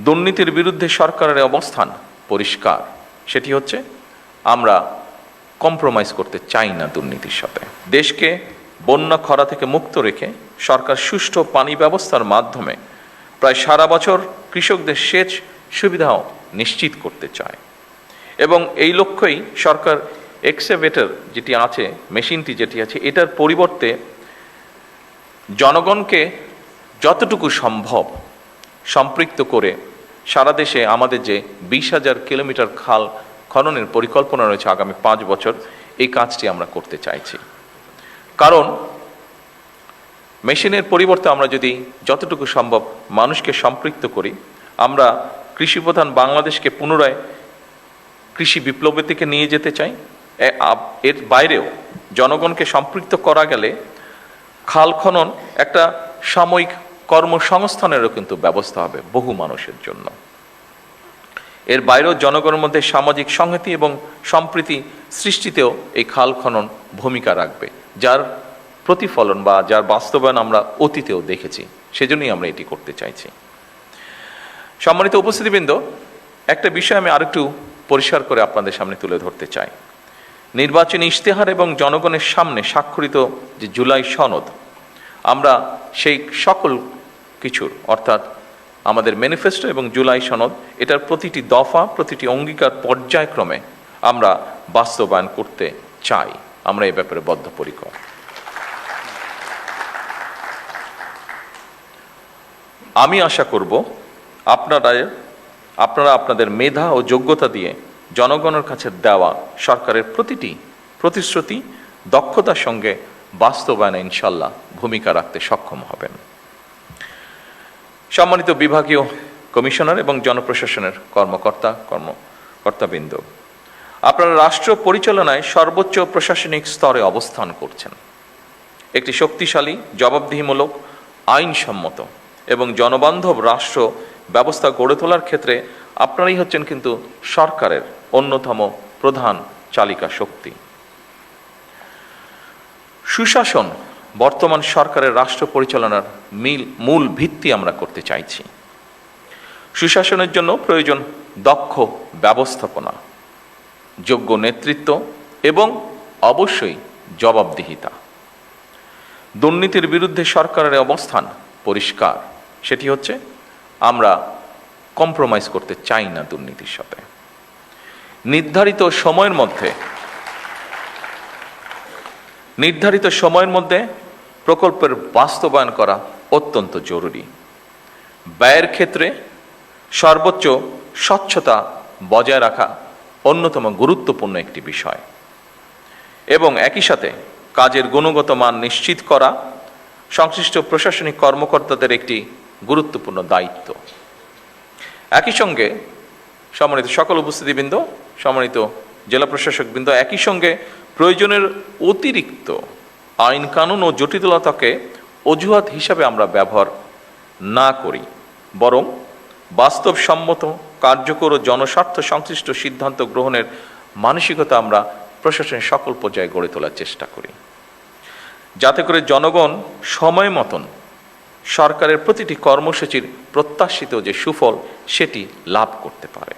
দুর্নীতির বিরুদ্ধে সরকারের অবস্থান পরিষ্কার, সেটি হচ্ছে আমরা কম্প্রোমাইজ করতে চাই না দুর্নীতির সাথে। দেশকে বন্যা খরা থেকে মুক্ত রেখে সরকার সুষ্ঠু পানি ব্যবস্থার মাধ্যমে প্রায় সারা বছর কৃষকদের সেচ সুবিধাও নিশ্চিত করতে চায় এবং এই লক্ষ্যেই সরকার এক্সকাভেটর যেটি আছে, মেশিনটি যেটি আছে, এটার পরিবর্তে জনগণকে যতটুকু সম্ভব সম্পৃক্ত করে সারা দেশে আমাদের যে 20,000 কিলোমিটার খাল খননের পরিকল্পনা রয়েছে আগামী 5 বছর, এই কাজটি আমরা করতে চাইছি। কারণ মেশিনের পরিবর্তে আমরা যদি যতটুকু সম্ভব মানুষকে সম্পৃক্ত করি, আমরা কৃষিপ্রধান বাংলাদেশকে পুনরায় কৃষি বিপ্লবের দিকে নিয়ে যেতে চাই। এর বাইরেও জনগণকে সম্পৃক্ত করা গেলে খাল খনন একটা সাময়িক কর্মসংস্থানেরও কিন্তু ব্যবস্থা হবে বহু মানুষের জন্য। এর বাইরেও জনগণের মধ্যে সামাজিক সংহতি এবং সম্প্রীতি সৃষ্টিতেও এই খাল খনন ভূমিকা রাখবে, যার প্রতিফলন বা যার বাস্তবায়ন আমরা অতীতেও দেখেছি। সেজন্যই আমরা এটি করতে চাইছি। সম্মানিত উপস্থিতিবৃন্দ, একটা বিষয় আমি আরেকটু পরিষ্কার করে আপনাদের সামনে তুলে ধরতে চাই। নির্বাচনী ইশতেহার এবং জনগণের সামনে স্বাক্ষরিত যে জুলাই সনদ, আমরা সেই সকল কিছুর অর্থাৎ আমাদের ম্যানিফেস্টো এবং জুলাই সনদ, এটার প্রতিটি দফা, প্রতিটি অঙ্গীকার পর্যায়ক্রমে আমরা বাস্তবায়ন করতে চাই। আমরা এই ব্যাপারে বদ্ধপরিকর। আমি আশা করব আপনারা আপনাদের মেধা ও যোগ্যতা দিয়ে জনগণের কাছে দেওয়া সরকারের প্রতিটি প্রতিশ্রুতি দক্ষতার সঙ্গে বাস্তবায়নে ইনশাল্লাহ ভূমিকা রাখতে সক্ষম হবেন। সম্মানিত বিভাগীয় কমিশনার এবং জনপ্রশাসনের কর্মকর্তাবৃন্দ, আপনারা রাষ্ট্র পরিচালনায় সর্বোচ্চ প্রশাসনিক স্তরে অবস্থান করছেন। একটি শক্তিশালী, জবাবদিহিমূলক, আইনসম্মত এবং জনবান্ধব রাষ্ট্র ব্যবস্থা গড়ে তোলার ক্ষেত্রে আপনারাই হচ্ছেন কিন্তু সরকারের অন্যতম প্রধান চালিকা শক্তি। সুশাসন বর্তমান সরকারের রাষ্ট্র পরিচালনার মূল ভিত্তি আমরা করতে চাইছি। সুশাসনের জন্য প্রয়োজন দক্ষ ব্যবস্থাপনা, যোগ্য নেতৃত্ব এবং অবশ্যই জবাবদিহিতা। দুর্নীতির বিরুদ্ধে সরকারের অবস্থান পরিষ্কার, সেটি হচ্ছে আমরা কম্প্রোমাইজ করতে চাই না দুর্নীতির সাথে। নির্ধারিত সময়ের মধ্যে প্রকল্পের বাস্তবায়ন করা অত্যন্ত জরুরি। ব্যয়ের ক্ষেত্রে সর্বোচ্চ স্বচ্ছতা বজায় রাখা অন্যতম গুরুত্বপূর্ণ একটি বিষয় এবং একই সাথে কাজের গুণগত মান নিশ্চিত করা সংশ্লিষ্ট প্রশাসনিক কর্মকর্তাদের একটি গুরুত্বপূর্ণ দায়িত্ব। একই সঙ্গে সম্মানিত সকল উপস্থিতিবৃন্দ, সম্মানিত জেলা প্রশাসকবৃন্দ, একই সঙ্গে প্রয়োজনের অতিরিক্ত আইন কানুন ও জটিলতাকে অজুহাত হিসাবে আমরা ব্যবহার না করি, বরং বাস্তবসম্মত, কার্যকর ও জনস্বার্থ সংশ্লিষ্ট সিদ্ধান্ত গ্রহণের মানসিকতা আমরা প্রশাসনের সকল পর্যায়ে গড়ে তোলার চেষ্টা করি, যাতে করে জনগণ সময় মতন সরকারের প্রতিটি কর্মসূচির প্রত্যাশিত যে সুফল সেটি লাভ করতে পারে।